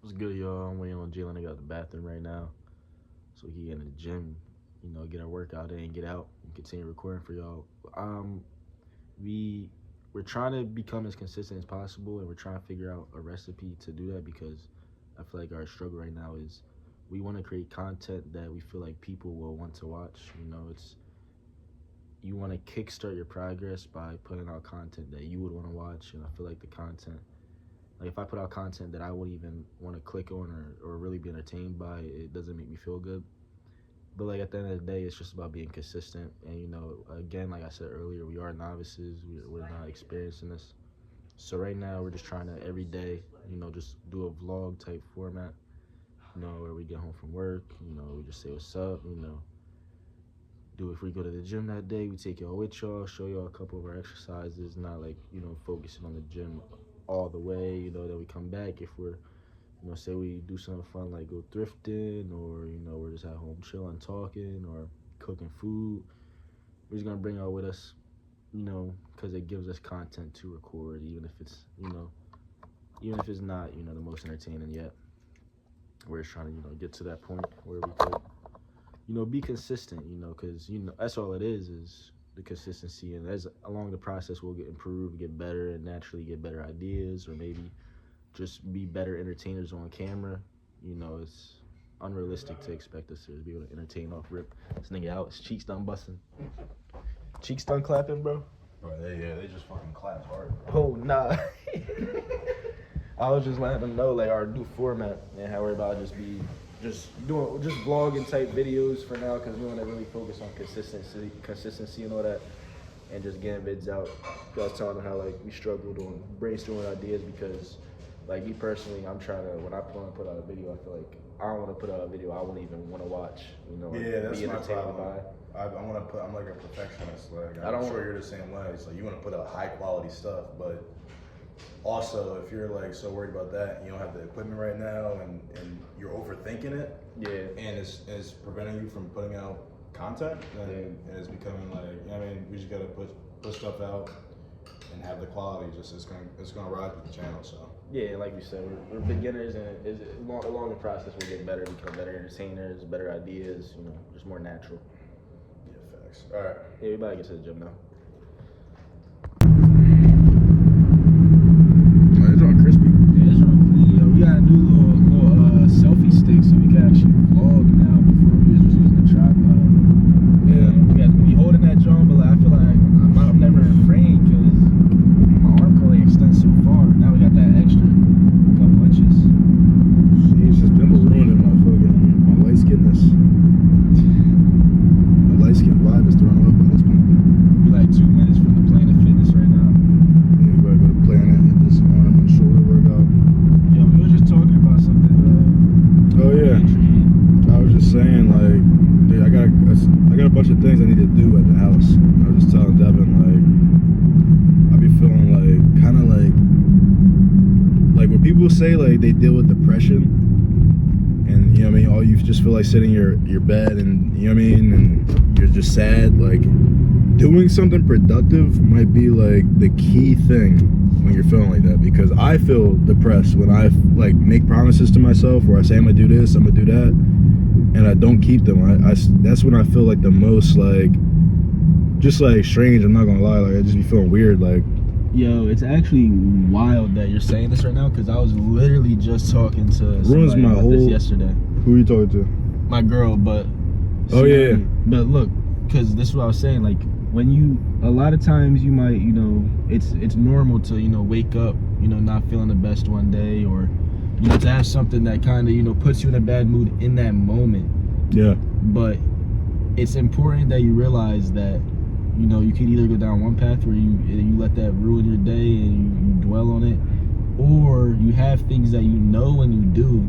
What's good, y'all? I'm waiting on Jalen to get out the bathroom right now so he can get in the gym, get our workout in, get out, and continue recording for y'all. Um, we we're trying to become as consistent as possible, and we're trying to figure out a recipe to do that because I feel like our struggle right now is we want to create content that we feel like people will want to watch. It's you want to kickstart your progress by putting out content that you would want to watch, and I feel like the content like if I put out content that I wouldn't even want to click on or really be entertained by, it doesn't make me feel good. But like at the end of the day, it's just about being consistent. And again, like I said earlier, we are novices. We're not experienced in this. So right now, we're just trying to every day, just do a vlog type format. Where we get home from work. We just say what's up. Do if we go to the gym that day, we take y'all with y'all, show y'all a couple of our exercises, not like, focusing on the gym all the way, then we come back. If we're, say we do something fun like go thrifting or, we're just at home chilling, talking or cooking food, we're just gonna bring y'all with us, because it gives us content to record, even if it's, even if it's not, the most entertaining yet. We're just trying to, get to that point where we could be consistent, because, that's all it is the consistency. And as along the process, we'll get improved, get better, and naturally get better ideas, or maybe just be better entertainers on camera. It's unrealistic to expect us to be able to entertain off rip. This nigga out, his cheeks done busting. Cheeks done clapping, bro? Bro, they just fucking clap hard. Oh, nah. I was just letting them know, like, our new format and how we're about to just vlogging type videos for now, because we want to really focus on consistency and all that, and just getting vids out. I was telling them how like we struggled on brainstorming ideas because, like me personally, I'm trying to when I want to put out a video, I feel like I don't want to put out a video I wouldn't even want to watch. Yeah, that's be my entertained problem. by. I want to put. I'm like a perfectionist. Like I don't I'm sure you're the same way. So you want to put out high quality stuff, but also if you're like so worried about that, and you don't have the equipment right now, and you're overthinking it. Yeah. And it's preventing you from putting out content, and it's becoming like, we just gotta put stuff out and have the quality. Just it's gonna rise with the channel. So yeah, like you said, we're beginners, and along the process we'll get better, become better entertainers, better ideas, just more natural. yeah, facts. All right. Yeah, we about to get to the gym now. It's on crispy. Yeah, it's on. We got a new little selfie stick, so we can actually vlog now. Before we was just using the tripod. We holding that drum, but like, I feel like I'm never in frame because my arm can only extend so far. Now we got that extra couple inches. She's just been ruining my light skinness. My light skin vibe is thrown off by this point. Be like 2 minutes from the Planet Fitness right now. Yeah, we gotta go to Planet and this arm and shoulder workout. Yo, we were just talking about something. Oh yeah. I was just saying, like, dude, I got a bunch of things I need to do at the house. I was just telling Devin, like, I be feeling like kind of like when people say like they deal with depression, and all you just feel like sitting in your bed, and and you're just sad. Like, doing something productive might be like the key thing when you're feeling like that, because I feel depressed when I like make promises to myself where I say I'm gonna do this, I'm gonna do that, and I don't keep them. I that's when I feel like the most like just like strange. I'm not gonna lie, like I just be feeling weird. Like, yo, it's actually wild that you're saying this right now, because I was literally just talking to ruins somebody my about whole. this yesterday. Who are you talking to? My girl, but Oh yeah. But look, because this is what I was saying. Like when a lot of times you might, it's normal to wake up, not feeling the best one day, or to have something that kind of puts you in a bad mood in that moment. Yeah. But it's important that you realize that you can either go down one path where you let that ruin your day and you dwell on it, or you have things that when you do,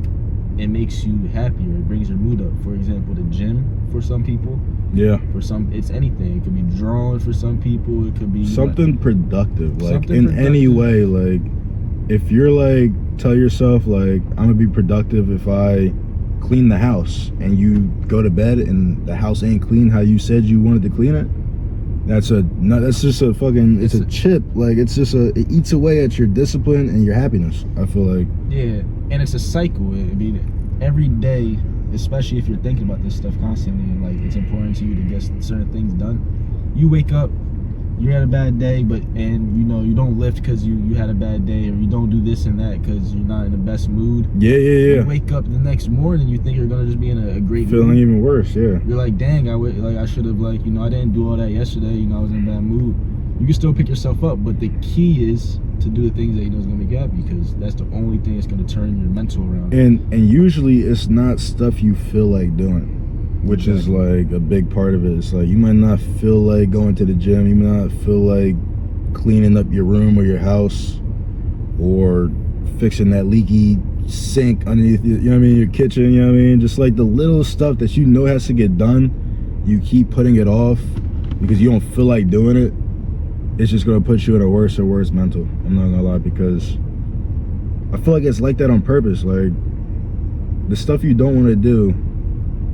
it makes you happier. It brings your mood up. For example, the gym for some people. Yeah. For some, it's anything. It could be drawing for some people. It could be something productive, like something in productive. Any way. Like, if you're like, tell yourself like, I'm gonna be productive if I clean the house, and you go to bed and the house ain't clean how you said you wanted to clean it. That's just a fucking, it's a chip. Like, it eats away at your discipline and your happiness, I feel like. Yeah. and it's a cycle. I mean, every day, especially if you're thinking about this stuff constantly, and like it's important to you to get certain things done. You wake up, you had a bad day, and you don't lift because you had a bad day, or you don't do this and that because you're not in the best mood. Yeah. You wake up the next morning, you think you're gonna just be in a great feeling mood. Even worse. Yeah. You're like, dang, I should have I didn't do all that yesterday. I was in a bad mood. You can still pick yourself up, but the key is to do the things that is gonna make you happy, because that's the only thing that's gonna turn your mental around. And usually it's not stuff you feel like doing, which is like a big part of it. It's like you might not feel like going to the gym, you might not feel like cleaning up your room or your house, or fixing that leaky sink underneath your kitchen, just like the little stuff that has to get done, you keep putting it off because you don't feel like doing it. It's just gonna put you in a worse mental. I'm not gonna lie, because I feel like it's like that on purpose. Like the stuff you don't want to do,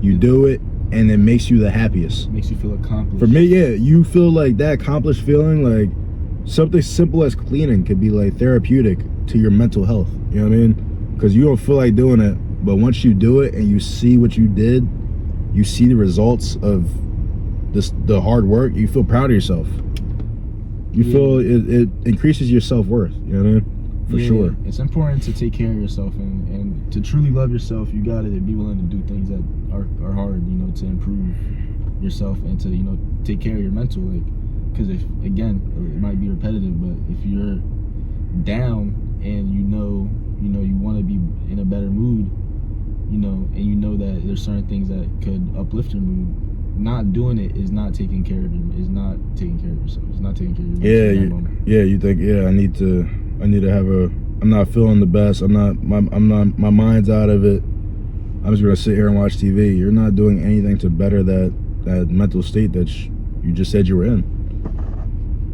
you do it, and it makes you the happiest. Makes you feel accomplished. For me, yeah, you feel like that accomplished feeling. Like something simple as cleaning could be like therapeutic to your mental health. You know what I mean? Because you don't feel like doing it, but once you do it and you see what you did, you see the results of the hard work, you feel proud of yourself. You feel it increases your self-worth. You know what I mean? For sure. It's important to take care of yourself, and to truly love yourself, you gotta be willing to do things that are hard, to improve yourself and to, take care of your mental. Like, because if, again, it might be repetitive, but if you're down and you want to be in a better mood, and that there's certain things that could uplift your mood, not doing it is not taking care of yourself. It's not taking care of your you think, I need to have I'm not feeling the best, my mind's out of it, I'm just gonna sit here and watch TV. You're not doing anything to better that mental state that you just said you were in.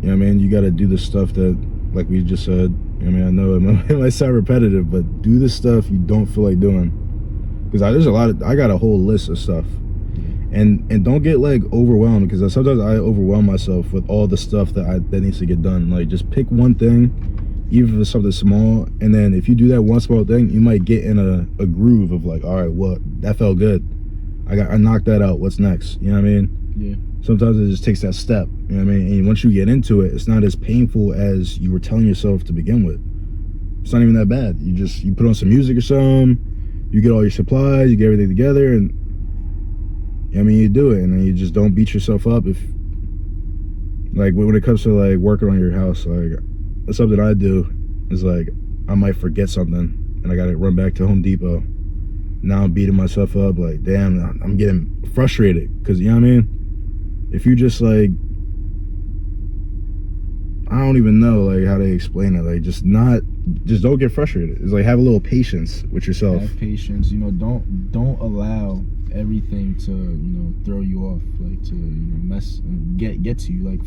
You know what I mean? You got to do the stuff that, like we just said. I know it might sound repetitive, but do the stuff you don't feel like doing. Because I got a whole list of stuff. And don't get like overwhelmed, because sometimes I overwhelm myself with all the stuff that needs to get done. Like, just pick one thing, even if it's something small, and then if you do that one small thing, you might get in a groove of like, all right, well, that felt good. I knocked that out. What's next? You know what I mean? Yeah. Sometimes it just takes that step. You know what I mean? And once you get into it, it's not as painful as you were telling yourself to begin with. It's not even that bad. You put on some music or something, you get all your supplies, you get everything together, and you do it, and then you just don't beat yourself up. If, like, when it comes to like working on your house, like, that's something I do, is like, I might forget something and I gotta run back to Home Depot. Now I'm beating myself up, like, damn, I'm getting frustrated, because you know what I mean? If you just like, I don't even know like how to explain it, like, just don't get frustrated. It's like, have a little patience with yourself. Have patience. Don't allow everything to throw you off, like, to mess and get to you. Like,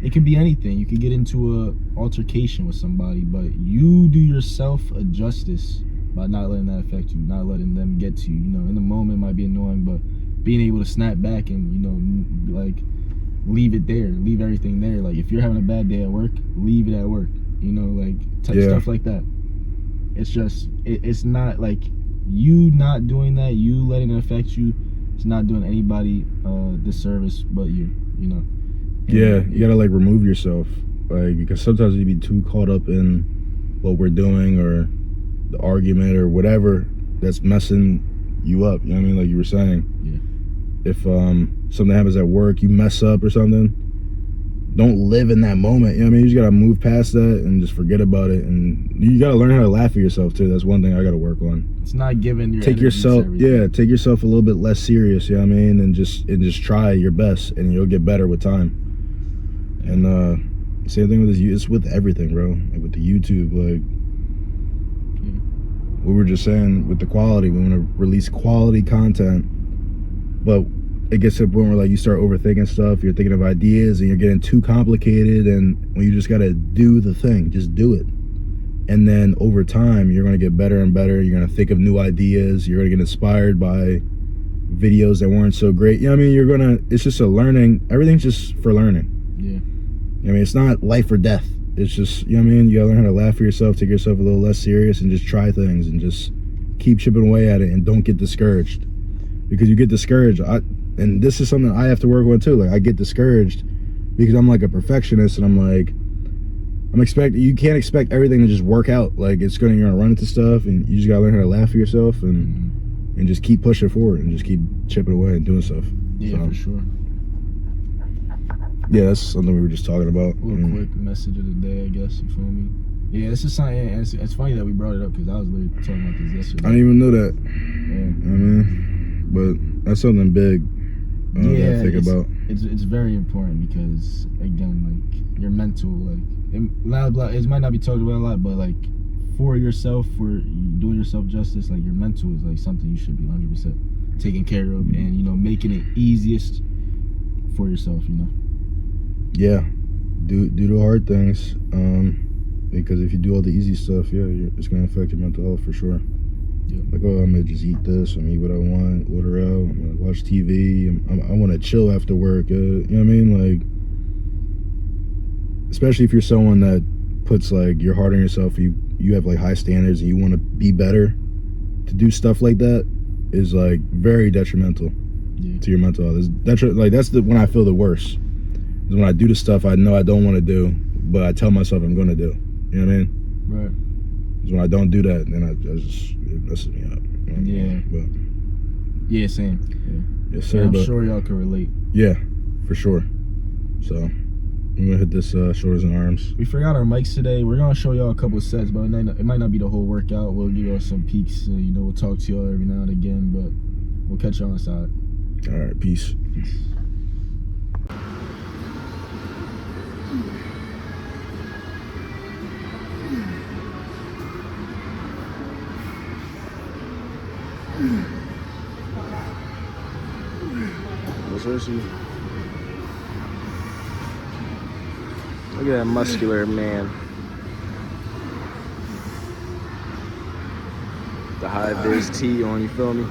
it could be anything. You could get into a altercation with somebody, but you do yourself a justice by not letting that affect you, not letting them get to you. In the moment it might be annoying, but being able to snap back and like, leave it there, leave everything there. Like, if you're having a bad day at work, leave it at work. Stuff like that. It's just it's not like you not doing that, you letting it affect you. It's not doing anybody disservice but you. And you gotta like remove yourself, like, because sometimes you be too caught up in what we're doing or the argument or whatever that's messing you up. You know what I mean? Like you were saying. Yeah. If something happens at work, you mess up or something, don't live in that moment. You know what I mean? You just gotta move past that and just forget about it. And you gotta learn how to laugh at yourself too. That's one thing I gotta work on. It's not giving your take yourself a little bit less serious. You know what I mean? And just try your best, and you'll get better with time. And same thing with this. It's with everything, bro. Like with the YouTube, like we were just saying with the quality. We want to release quality content, but it gets to a point where like you start overthinking stuff. You're thinking of ideas and you're getting too complicated, and when you just gotta do the thing, just do it. And then over time, you're gonna get better and better. You're gonna think of new ideas. You're gonna get inspired by videos that weren't so great. You know what I mean? It's just a learning. Everything's just for learning. Yeah. I mean, it's not life or death. it's just, you know what I mean? You gotta learn how to laugh at yourself, take yourself a little less serious, and just try things and just keep chipping away at it and don't get discouraged. Because you get discouraged, and this is something I have to work on too. Like, I get discouraged because I'm like a perfectionist, and you can't expect everything to just work out. Like, you're gonna run into stuff, and you just gotta learn how to laugh at yourself and just keep pushing forward and just keep chipping away and doing stuff. Yeah, So, for sure. yeah, that's something we were just talking about. A little quick message of the day, I guess. You feel me? Yeah, this is something. It's funny that we brought it up because I was literally talking about this yesterday. I didn't even know that. Yeah. You know what I mean? But that's something big. Yeah, I think about. It's very important because, again, like, your mental, like, it might not be talked about a lot, but like, for yourself, for doing yourself justice, like, your mental is like something you should be 100% taking care of, and, you know, making it easiest for yourself, you know. Yeah, do the hard things, because if you do all the easy stuff, it's gonna affect your mental health for sure. Yeah. Like, oh, I'm gonna just eat this, I'm gonna eat what I want, order out, I'm gonna watch TV, I want to chill after work. You know what I mean? Like, especially if you're someone that puts like your heart on yourself, you have like high standards and you want to be better. To do stuff like that is like very detrimental to your mental health. That's when I feel the worst. Is when I do the stuff I know I don't want to do, but I tell myself I'm going to do. You know what I mean? Right. Because when I don't do that, then it messes me up. Yeah. But yeah, same. Yeah. Yes, sir. I'm sure y'all can relate. Yeah, for sure. So I'm gonna hit this shoulders and arms. We forgot our mics today. We're gonna show y'all a couple of sets, but it might not be the whole workout. We'll give y'all some peeks. You know, we'll talk to y'all every now and again, but we'll catch y'all inside. All right, peace. Look at that muscular man. The high vis tee on, you feel me?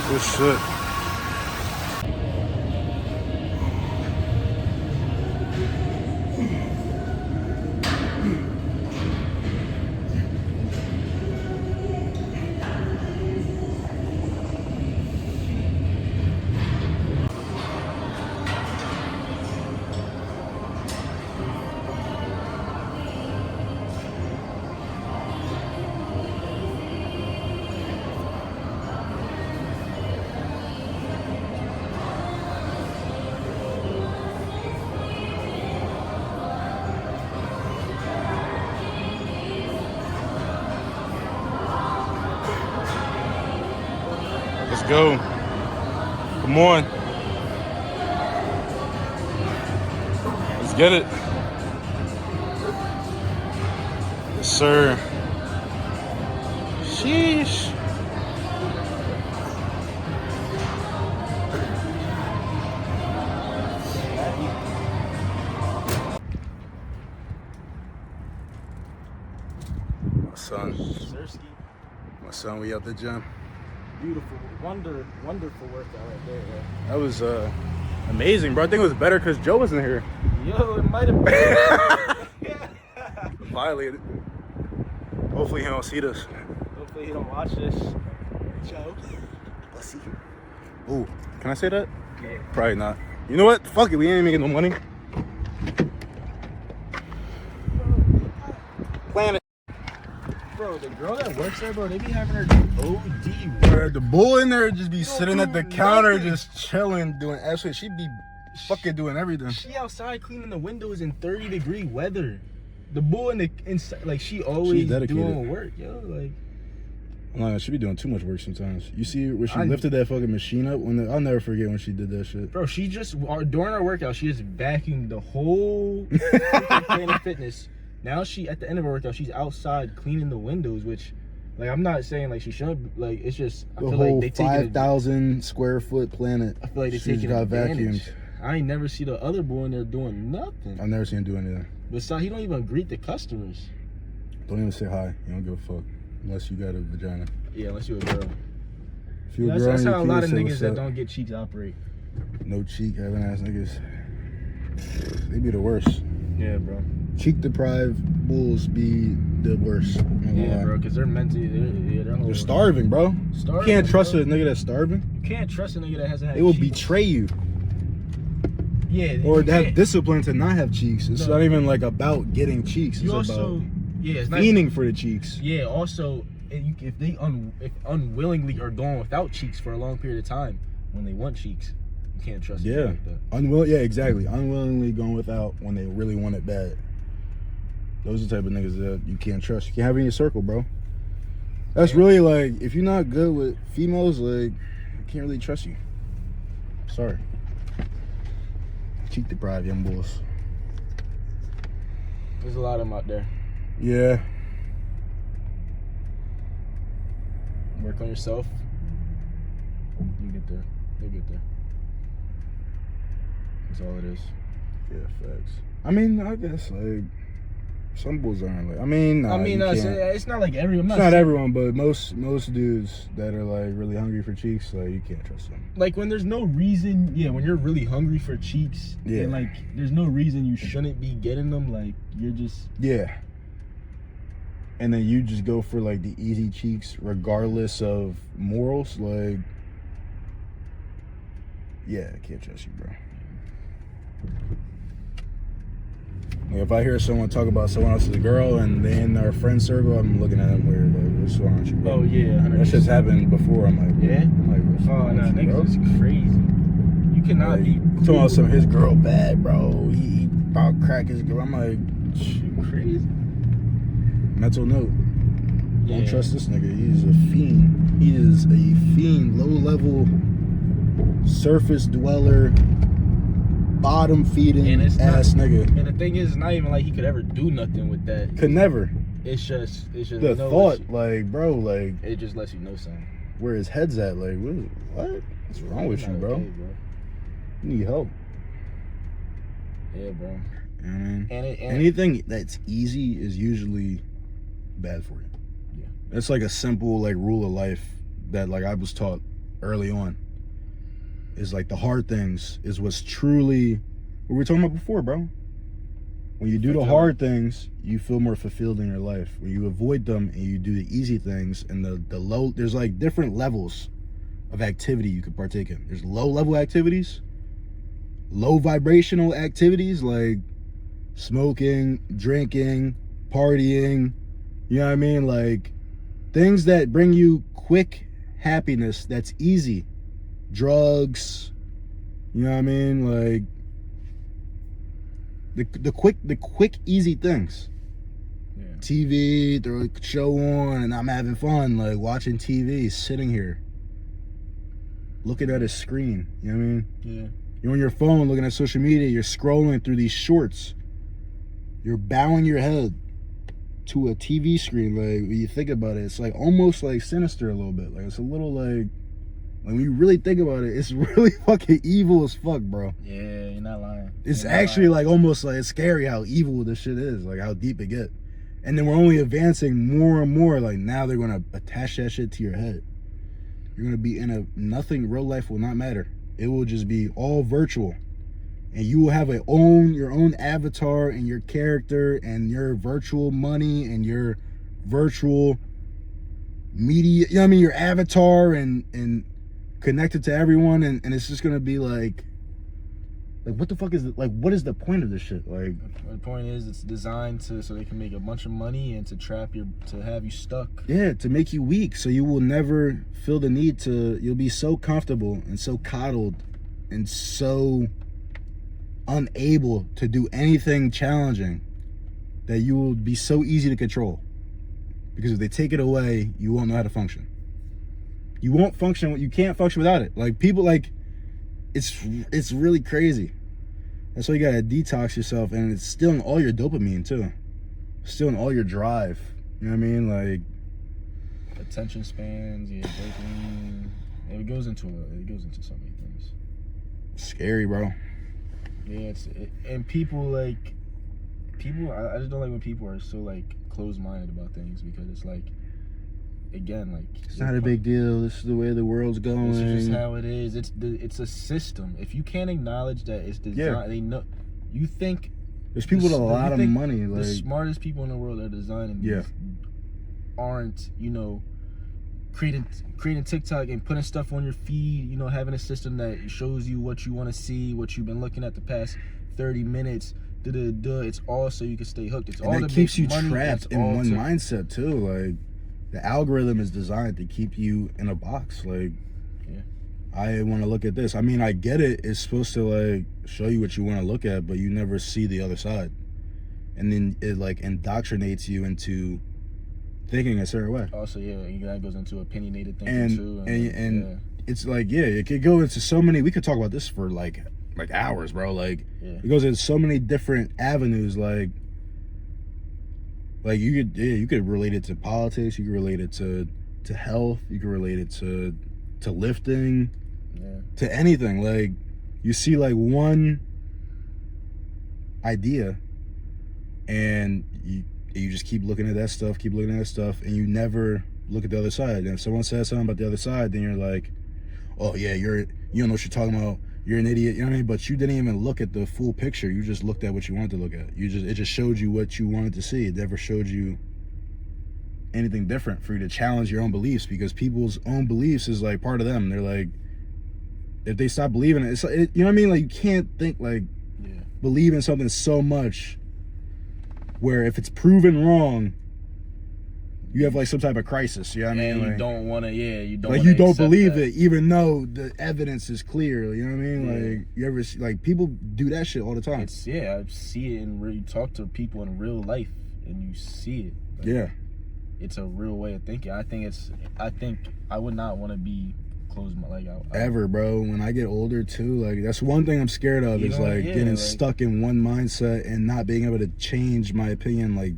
Good shit. Let's go. Come on. Let's get it. Yes, sir. Sheesh. My son, we at the gym. Beautiful, wonderful workout right there. Yeah. That was amazing, bro. I think it was better because Joe wasn't here. Yo, it might have been. Violated. Hopefully he don't see this. Hopefully he don't watch this. Joe. Pussy. Ooh, can I say that? Yeah. Probably not. You know what? Fuck it. We ain't making no money. Planet. Bro, the girl that works there, bro, they be having her do OD work. The bull in there just be sitting at the counter, just chilling, doing actually. She be fucking doing everything. She outside cleaning the windows in 30-degree weather. The bull in the inside, like she always doing work, yo. Like, Nah, she be doing too much work sometimes. You see where she I- lifted that fucking machine up? I'll never forget when she did that shit. Bro, she just during her workout, she just vacuumed the whole Planet Fitness. Now at the end of her workout, she's outside cleaning the windows, which, like, I'm not saying like she should. Like, it's just I The feel whole like they take 5,000 square foot planet. I feel like they She's taking got advantage. vacuumed. I ain't never see the other boy in there doing nothing. I've never seen him do anything. Besides, he don't even greet the customers. Don't even say hi. You don't give a fuck unless you got a vagina. Yeah, unless you're a girl. If you're a That's, girl, that's and how a you lot can't of say niggas what's that up. don't get cheeks operate. No cheek having ass niggas. They be the worst. Yeah, bro. Cheek deprived bulls be the worst. I'm not gonna Yeah, lie. bro, because they're mentally, They're starving, bro. You can't trust a nigga that's starving. You can't trust a nigga that hasn't had They will cheeks. betray you. Yeah. Or you have can't. discipline to not have cheeks. It's No. not even like about getting cheeks. You It's also, about yeah, it's not. fiending for the cheeks. Yeah, also, if they unwillingly are going without cheeks for a long period of time, when they want cheeks, you can't trust them Yeah. like that. Yeah, exactly. Unwillingly going without when they really want it bad. Those are the type of niggas that you can't trust. You can't have in your circle, bro. That's really like, if you're not good with females, like, I can't really trust you. Sorry. Cheek deprived young bulls. There's a lot of them out there. Yeah. Work on yourself. You get there. You'll get there. That's all it is. Yeah, facts. I mean, I guess, like, some bulls aren't like, It's not like everyone. it's not everyone, but most dudes that are like really hungry for cheeks, like, you can't trust them. Like, when there's no reason, when you're really hungry for cheeks, Yeah. and like there's no reason you shouldn't be getting them, like, you're just, Yeah. And then you just go for like the easy cheeks regardless of morals, like, yeah, I can't trust you, bro. Like, if I hear someone talk about someone else's girl and they in our friend circle, I'm looking at them weird, like, what's wrong with you, bro? oh yeah, 100%. That shit's happened before. I'm like, Yeah? I'm like, what's Oh wrong no, with you, bro? niggas is crazy. You cannot Like, be talking about some his girl bad, bro. He about crack his girl. I'm like, you crazy. mental note. Don't Yeah. trust this nigga. He's a fiend. He is a fiend. Low level, surface dweller, bottom feeding And it's ass not- nigga. And the thing is, it's not even like he could ever do nothing with that. Could never. It's just The you know, thought, like, bro, like, it just lets you know something. where his head's at. Like, what? What's wrong with you, Not bro? okay, You need help. Yeah, bro. You know what I mean? And Anything that's easy is usually bad for you. Yeah. It's like a simple like rule of life that like I was taught early on. Is like the hard things is what's truly what we were talking about before, bro. When you do the hard things, you feel more fulfilled in your life. When you avoid them and you do the easy things and the low, there's like different levels of activity you could partake in. There's low level activities, low vibrational activities like smoking, drinking, partying, you know what I mean? Like things that bring you quick happiness that's easy. Drugs, you know what I mean? Like the quick easy things. Yeah. TV, throw a show on and I'm having fun, like watching TV, sitting here looking at a screen, you know what I mean? Yeah. You're on your phone looking at social media, you're scrolling through these shorts. You're bowing your head to a TV screen. Like when you think about it, it's like almost like sinister a little bit. Like it's a little like when you really think about it, it's really fucking evil as fuck, bro. Yeah, you're not lying. It's You're not actually lying. like almost like it's scary how evil this shit is, like how deep it get. And then we're only advancing more and more. Like now they're gonna attach that shit to your head. You're gonna be in nothing. Real life will not matter. It will just be all virtual, and you will have your own avatar and your character and your virtual money and your virtual media. You know what I mean? Your avatar and connected to everyone, and it's just gonna be like what the fuck is it? Like what is the point of this shit? Like The point is, it's designed so they can make a bunch of money and to have you stuck. yeah, to make you weak, so you will never feel the need to. You'll be so comfortable and so coddled and so unable to do anything challenging that you will be so easy to control. Because if they take it away, you won't know how to function. You won't function. You can't function without it. Like people, like it's really crazy. That's why you gotta detox yourself, and it's stealing all your dopamine too, stealing all your drive. You know what I mean? Like attention spans, yeah, dopamine. It goes into so many things. Scary, bro. Yeah, and people I just don't like when people are so like closed-minded about things, because it's like, again, like it's not a big deal. This is the way the world's going. This is just how it is. It's a system. If you can't acknowledge that it's designed, they know. You think there's people with a lot of money. The like smartest people in the world are designing these aren't, creating TikTok and putting stuff on your feed, having a system that shows you what you want to see, what you've been looking at the past 30 minutes. It's all so you can stay hooked. It's and all that to keeps make you money. trapped in one mindset too. Like the algorithm is designed to keep you in a box. Like, I want to look at this. I mean, I get it. It's supposed to like show you what you want to look at, but you never see the other side. And then it like indoctrinates you into thinking a certain way. Also, that goes into opinionated thinking too. And it's like, it could go into so many. We could talk about this for like hours, bro. Like, it goes into so many different avenues. Like you could relate it to politics. You could relate it to health. You could relate it to lifting. To anything. Like, you see like one idea, and you just keep looking at that stuff, and you never look at the other side. And if someone says something about the other side, then you're like, oh yeah, you don't know what you're talking about. You're an idiot. You know what I mean? But you didn't even look at the full picture. You just looked at what you wanted to look at. It just showed you what you wanted to see. It never showed you anything different for you to challenge your own beliefs, because people's own beliefs is like part of them. They're like, if they stop believing it, you know what I mean? Like, you can't think like believe in something so much where if it's proven wrong, you have like some type of crisis. You know what I mean? You like, don't want to. You don't. Like, you don't believe it, even though the evidence is clear. You know what I mean? Like, you ever see, like, people do that shit all the time. I see it you talk to people in real life, and you see it. Like, it's a real way of thinking. I think I would not want to be closed ever, bro. When I get older too, like, that's one thing I'm scared of, is like getting stuck in one mindset and not being able to change my opinion like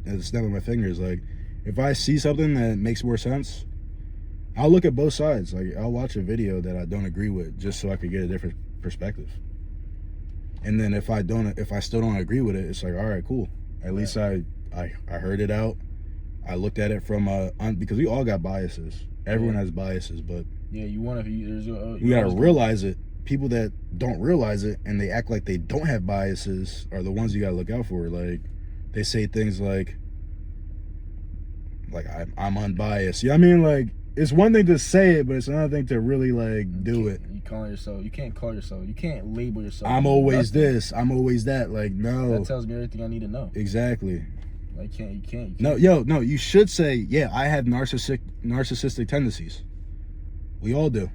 at the snap of my fingers. Like, if I see something that makes more sense, I'll look at both sides. Like, I'll watch a video that I don't agree with just so I could get a different perspective. And then if I still don't agree with it, it's like, all right, cool. At least I heard it out. I looked at it from because we all got biases. Everyone has biases, but you gotta realize it. People that don't realize it and they act like they don't have biases are the ones you gotta look out for. Like, they say things like I'm unbiased. You know what I mean? Like, it's one thing to say it, but it's another thing to really like do it. You can't call yourself. You can't label yourself. I'm always this. I'm always that. Like, no. That tells me everything I need to know. Exactly. Like, you can't. No, you should say, I have narcissistic tendencies. We all do.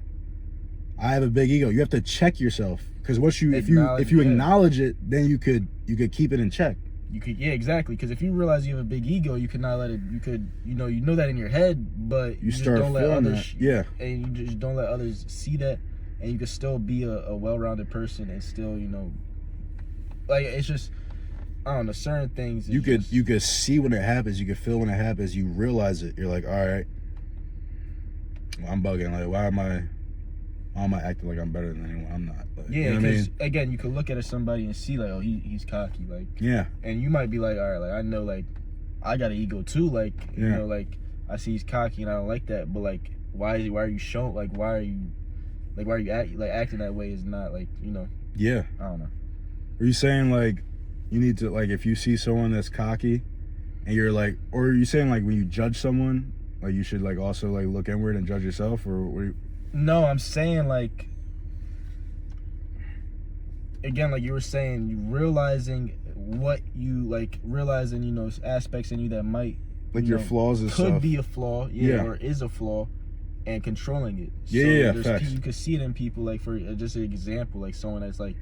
I have a big ego. You have to check yourself, because if you acknowledge it, then you could keep it in check. You could, exactly. Because if you realize you have a big ego, you could not let it. You could, you know that in your head, but you start just don't let others. that. And you just don't let others see that, and you can still be a well-rounded person and still, like, it's just, I don't know, certain things. You could see when it happens. You could feel when it happens. You realize it. You're like, all right, I'm bugging. Like, why am I acting like I'm better than anyone? I'm not. Like, you know what I mean? Again, you could look at somebody and see like, oh, he's cocky, like, and you might be like, all right, like, I know, like, I got an ego too, like, like, I see he's cocky and I don't like that, but like, why are you showing, like, why are you acting that way is not like, I don't know. Are you saying like you need to, like, if you see someone that's cocky and you're like, or are you saying like when you judge someone, like, you should like also like look inward and judge yourself, or what No, I'm saying, like, again, like you were saying, you realizing what you, like, realizing, aspects in you that might, like, your flaws and could stuff. be a flaw, or is a flaw, and controlling it. So facts. You could see it in people, like, for just an example, like someone that's like,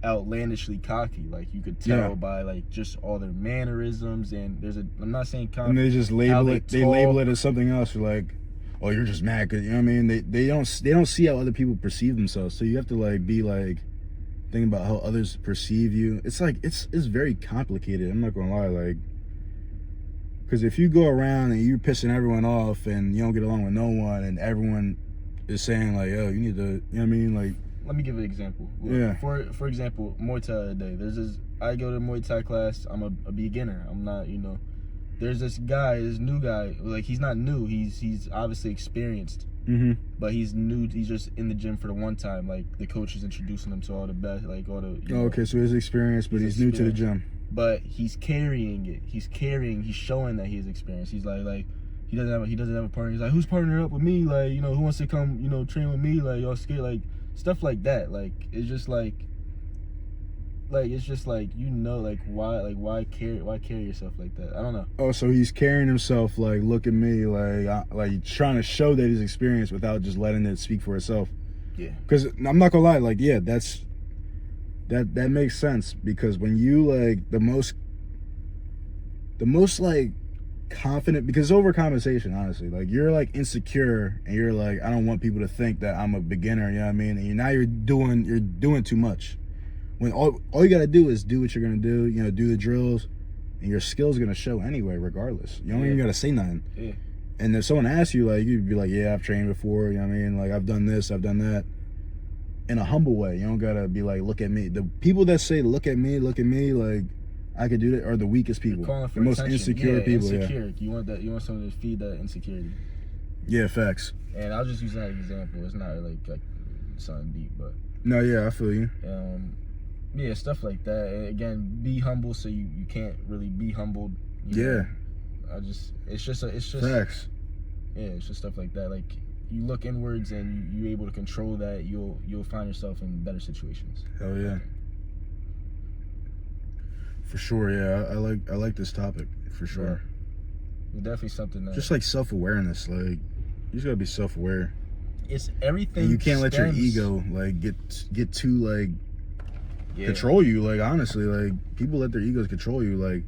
outlandishly cocky. Like you could tell Yeah. by like just all their mannerisms, and I'm not saying And they just label they it. They talk. label it as something else. You're like, oh, you're just mad because, you know what I mean. They don't see how other people perceive themselves. So you have to like be like thinking about how others perceive you. It's like it's very complicated. I'm not gonna lie, like, because if you go around and you're pissing everyone off and you don't get along with no one, and everyone is saying like, yo, you need to, you know what I mean, like. Let me give an example. Yeah. For example, Muay Thai today. There's this. I go to Muay Thai class. I'm a beginner. I'm not. There's this guy, this new guy. Like he's not new. He's obviously experienced. Mm-hmm. But he's new. He's just in the gym for the one time. Like the coach is introducing him to all the best. Like all the. Oh, okay, so he's experienced, but he's new to the gym. But he's carrying it. He's showing that he's experienced. He's like he doesn't have a partner. He's like, who's partnering up with me? Like, who wants to come, train with me? Like, y'all scared? Like, stuff like that. Like, it's just like it's just like, why carry yourself like that? I don't know. Oh, so he's carrying himself like, look at me, like trying to show that he's experienced without just letting it speak for itself. Yeah. Because I'm not gonna lie, like, yeah, that makes sense, because when you like the most like confident, because it's overcompensation, honestly, like you're like insecure and you're like, I don't want people to think that I'm a beginner, you know what I mean, and you're doing too much, when all you gotta do is do what you're gonna do, do the drills, and your skills gonna show anyway, regardless. You don't even gotta say nothing. Yeah. And if someone asks you, like, you'd be like, yeah, I've trained before, you know what I mean, like, I've done this, I've done that, in a humble way. You don't gotta be like, look at me. The people that say, look at me, like I could do that, are the weakest people, Calling for the most attention. insecure people. Insecure. Yeah. You want someone to feed that insecurity. Yeah, facts. And I'll just use that example. It's not like something deep, but No, yeah, I feel you. yeah, stuff like that. And again, be humble, so you can't really be humbled. Yeah. It's just Facts. Yeah, it's just stuff like that. Like you look inwards and you're able to control that, you'll find yourself in better situations. Hell yeah. For sure, yeah. I like this topic, for sure. It's definitely something that, Just like self-awareness, like you just gotta be self-aware. it's everything. And you can't let your stems- ego like get too like Yeah. control you. Like, honestly, like people let their egos control you. Like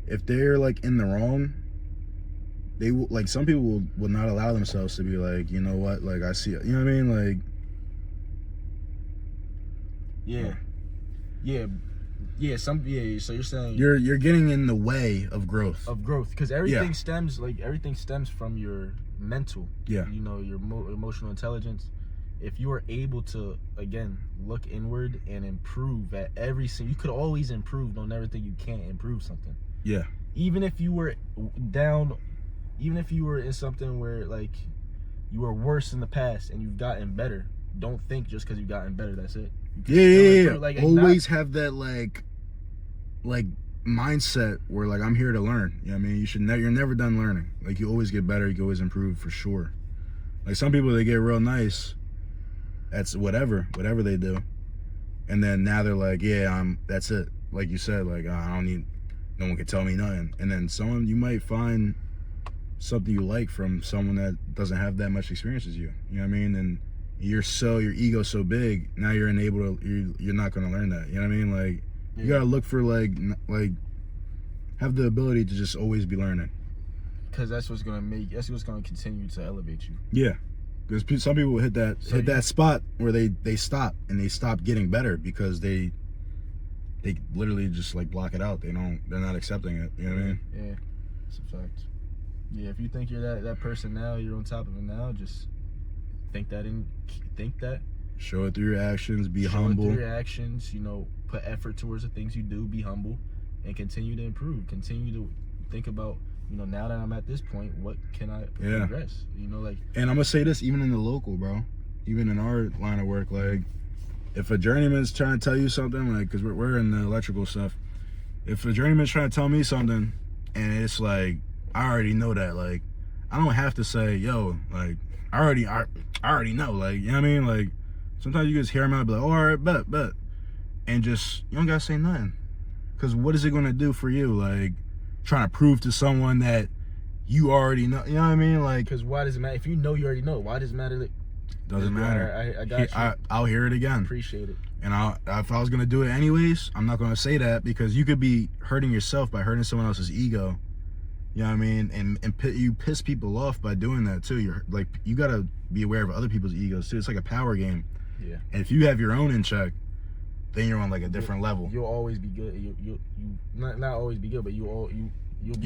if they're like in the wrong, they will, like, some people will not allow themselves to be like, you know what, like I see it. You know what I mean? Like, Yeah. So you're saying you're getting in the way of growth. of growth, because everything stems from your mental. Yeah. Your emotional intelligence. If you are able to, again, look inward and improve at you could always improve. Don't ever think you can't improve something. Yeah. Even if you were down, even if you were in something where like you were worse in the past and you've gotten better, don't think just because you've gotten better that's it. You can still Yeah. improve. Like, Always have that like mindset where like, I'm here to learn. You know what I mean? You're never done learning. Like, you always get better. You can always improve, for sure. Like, some people, they get real nice at whatever they do, and then now they're like, yeah, that's it. Like you said, like, I don't need, no one can tell me nothing. And then you might find something you like from someone that doesn't have that much experience as you. You know what I mean? And your ego's so big, now you're unable to, you're not going to learn that. You know what I mean? Like, you got to look for like have the ability to just always be learning. because that's what's gonna continue to elevate you. Yeah, because some people hit that spot where they stop, and they stop getting better because they literally just like block it out. They're not accepting it. You know what I mean? Yeah, it's a fact. Yeah, if you think you're that person now, you're on top of it now, just think that. Show it through your actions. Be Show humble. it through your actions. Put effort towards the things you do. Be humble, and continue to improve. Continue to think about, now that I'm at this point, what can I progress? Like. And I'm gonna say this, even in the local, bro, even in our line of work, like, if a journeyman's trying to tell you something, like, because we're in the electrical stuff, if a journeyman's trying to tell me something, and it's like, I already know that, like, I don't have to say, yo, like, I already know, like, you know what I mean? Like, sometimes you just hear them out and be like, oh, all right, bet. And just, you don't gotta say nothing. Because what is it gonna do for you? Like, trying to prove to someone that you already know, you know what I mean? Like, Because why does it matter? If you know, you already know. Why does it matter? Doesn't matter. I got you. I'll hear it again. Appreciate it. And if I was gonna do it anyways, I'm not gonna say that, because you could be hurting yourself by hurting someone else's ego. You know what I mean? And you piss people off by doing that too. You're like, you gotta be aware of other people's egos too. It's like a power game. Yeah. And if you have your own in check, then you're on like a different level. You'll always be good. You not always be good, but you'll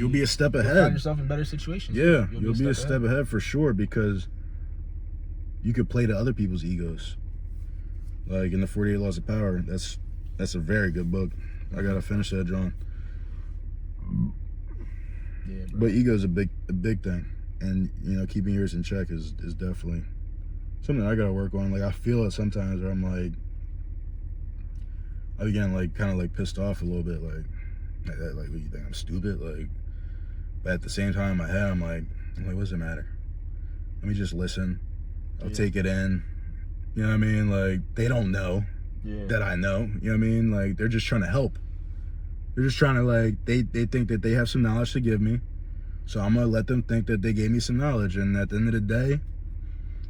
be a step you'll ahead. Find yourself in better situations. Yeah, you'll be a step ahead for sure, because you could play to other people's egos. Like in the 48 Laws of Power, that's a very good book. I gotta finish that, John. Yeah, bro. But ego's a big thing, and you know, keeping yours in check is definitely something I gotta work on. Like I feel it sometimes where I'm like, I begin like kind of like pissed off a little bit, like what do you think, I'm stupid? Like, but at the same time in my head I'm like, what does it matter? Let me just listen. I'll take it in. You know what I mean? Like, they don't know that I know. You know what I mean? Like, they're just trying to help. They're just trying to, like, they think that they have some knowledge to give me. So I'm going to let them think that they gave me some knowledge. And at the end of the day,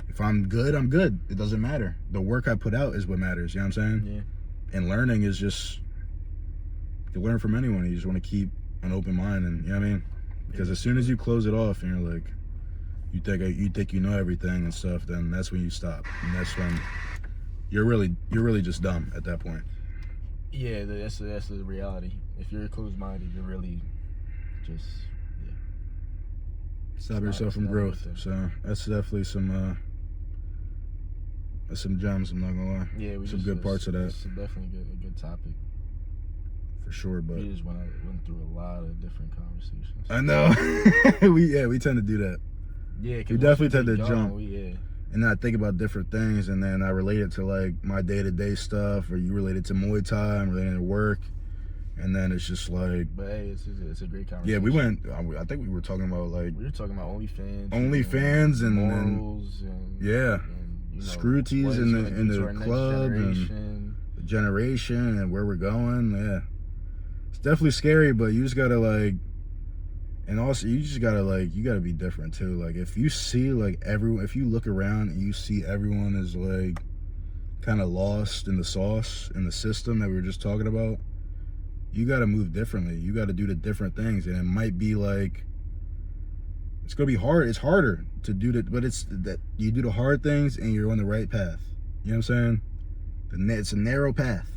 if I'm good, I'm good. It doesn't matter. The work I put out is what matters. You know what I'm saying? Yeah. And learning is just, you learn from anyone. You just want to keep an open mind. And, you know what I mean? Because as soon as you close it off and you're like, you think you know everything and stuff, then that's when you stop, and that's when you're really just dumb at that point. Yeah, that's the reality. If you're closed-minded, you're really just stop yourself from growth. So that's definitely some gems. I'm not gonna lie. Yeah, some good parts of that. It's definitely a good topic. For sure, but we just went through a lot of different conversations. I know. we tend to do that. Yeah, we definitely tend to jump and not think about different things, and then I relate it to like my day-to-day stuff, or you relate it to Muay Thai, I'm relating to work, and then it's just like. But hey, it's a great conversation. Yeah, we went. I think we were talking about like. We were talking about OnlyFans and morals and yeah, and, you know, screwities in the club and the generation and where we're going. Yeah, it's definitely scary, but you just gotta like. And also, you just gotta like, you gotta be different too. Like, if you see like everyone, if you look around and you see everyone is like kind of lost in the sauce, in the system that we were just talking about, you gotta move differently. You gotta do the different things, and it might be like, it's gonna be hard. It's harder to do that, but it's that you do the hard things and you're on the right path. You know what I'm saying? It's a narrow path.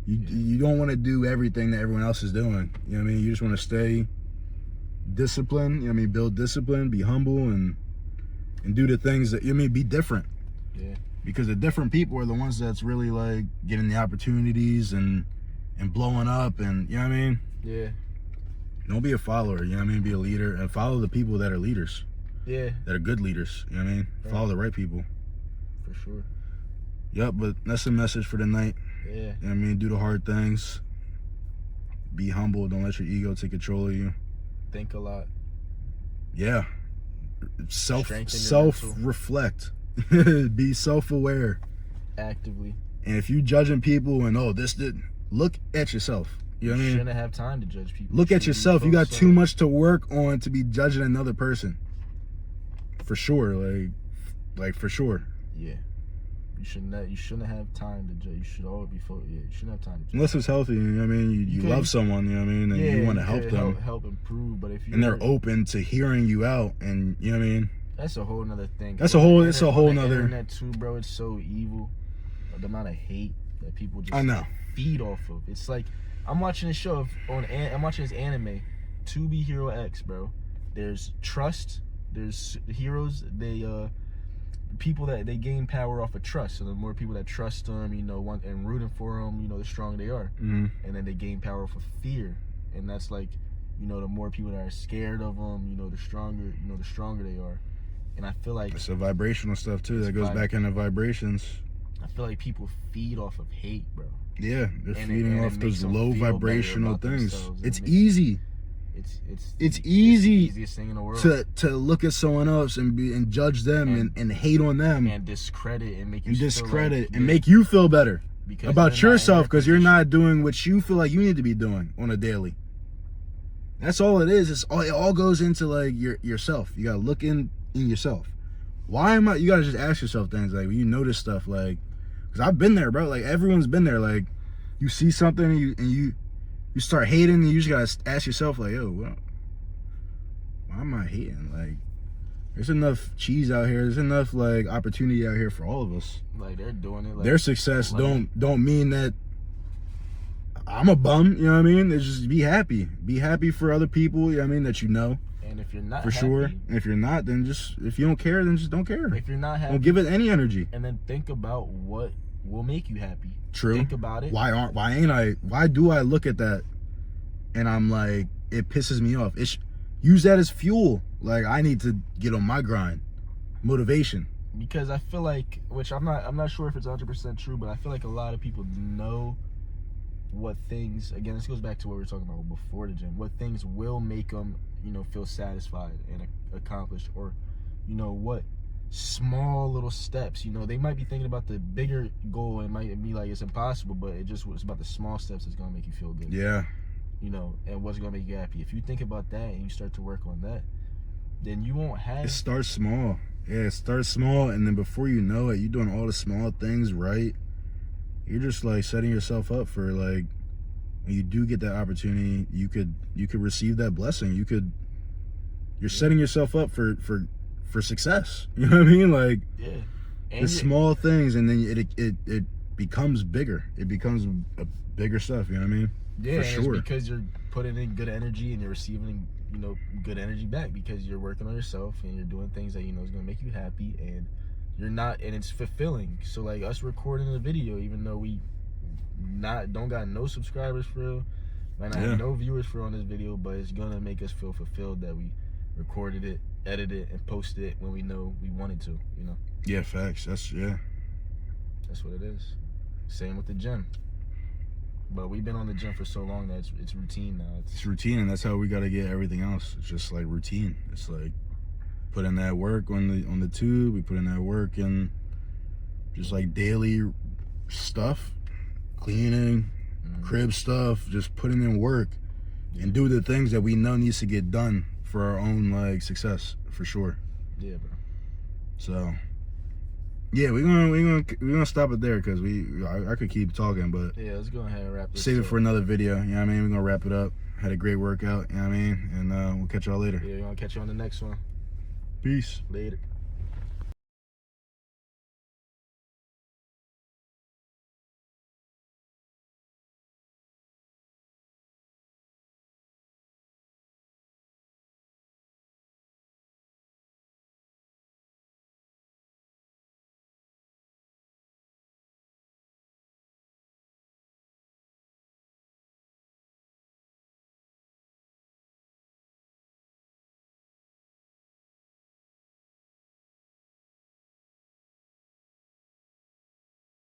You don't want to do everything that everyone else is doing. You know what I mean? You just want to stay discipline, you know what I mean, build discipline, be humble, and do the things that, you know what I mean, be different. Yeah. Because the different people are the ones that's really like getting the opportunities and blowing up, and you know what I mean? Yeah. Don't be a follower, you know what I mean? Be a leader and follow the people that are leaders. Yeah. That are good leaders, you know what I mean? Right. Follow the right people. For sure. Yep, but that's the message for the night. Yeah. You know what I mean? Do the hard things. Be humble, don't let your ego take control of you. Think a lot. Yeah. Self-reflect. Be self-aware. Actively. And if you judging people and this didn't, look at yourself. You know what I mean? You shouldn't have time to judge people. Look at yourself. You got too much to work on to be judging another person. For sure. Like for sure. Yeah. You shouldn't have time to judge. You should always be focused. Yeah, you shouldn't have time to judge. Unless it's healthy, you know what I mean? You love someone, you know what I mean? And you want to help them. Help improve, but if you and they're open to hearing you out, and you know what I mean? That's a whole nother thing. It's a whole nother. Internet too, bro. It's so evil. The amount of hate that people just feed off of. It's like I'm watching this show I'm watching this anime, To Be Hero X, bro. There's trust. There's heroes. People that they gain power off of trust. So the more people that trust them, you know, and rooting for them, you know, the stronger they are. Mm-hmm. And then they gain power off of fear, and that's like, you know, the more people that are scared of them, you know, the stronger they are. And I feel like it's a vibrational stuff too. That goes back into vibrations. I feel like people feed off of hate, bro. Yeah, they're feeding off those low vibrational things. It's easy. It's easy the easiest thing in the world to look at someone else and judge them and hate on them and discredit and make you make you feel better about yourself because you're not doing what you feel like you need to be doing on a daily. That's all it is. It all goes into like yourself. You gotta look in yourself. Why am I? You gotta just ask yourself things like when you notice stuff like, because I've been there, bro. Like everyone's been there. Like you see something and you start hating, and you just gotta ask yourself like, yo, why am I hating? Like there's enough cheese out here. There's enough like opportunity out here for all of us. Like they're doing it. Like, their success don't mean that I'm a bum. You know what I mean? It's just be happy. Be happy for other people. You know what I mean? That you know. And if you're not for happy, sure. And if you're not, then if you don't care, then just don't care. If you're not happy, don't give it any energy. And then think about what will make you happy. True. Think about it. Why do I look at that and I'm like, it pisses me off? Use that as fuel. Like I need to get on my grind. Motivation. Because I feel like, which I'm not sure if it's 100% true, but I feel like a lot of people know what things, again, this goes back to what we were talking about before the gym, what things will make them, feel satisfied and accomplished, or, what small little steps, they might be thinking about the bigger goal and might be like it's impossible, but it's about the small steps that's going to make you feel good. Yeah. And what's going to make you happy. If you think about that and you start to work on that, then you won't have... It starts small. Yeah, it starts small, and then before you know it, you're doing all the small things right. You're just like setting yourself up for like when you do get that opportunity, you could receive that blessing. You're setting yourself up for success. You know what I mean? Like the small things, and then it becomes bigger. It becomes a bigger stuff. You know what I mean? Yeah, for sure. It's because you're putting in good energy and you're receiving good energy back because you're working on yourself and you're doing things that is gonna make you happy, and it's fulfilling. So like us recording the video, even though we don't got no subscribers for real, might not have no viewers for on this video, but it's gonna make us feel fulfilled that we recorded it, edited it, and posted it when we know we wanted to. Yeah, facts. That's what it is. Same with the gym. But we've been on the gym for so long that it's routine now. It's routine, and that's how we gotta get everything else. It's just like routine. It's like put in that work on the tube. We put in that work and just like daily stuff, cleaning, crib stuff, just putting in work and do the things that we know needs to get done for our own like success, for sure. Yeah, bro. So yeah, we're gonna stop it there because I could keep talking, but yeah, let's go ahead and wrap this. Save it for another video. You know what I mean? We're gonna wrap it up. Had a great workout. You know what I mean? And we'll catch y'all later. Yeah, we're gonna catch you on the next one. Peace. Later.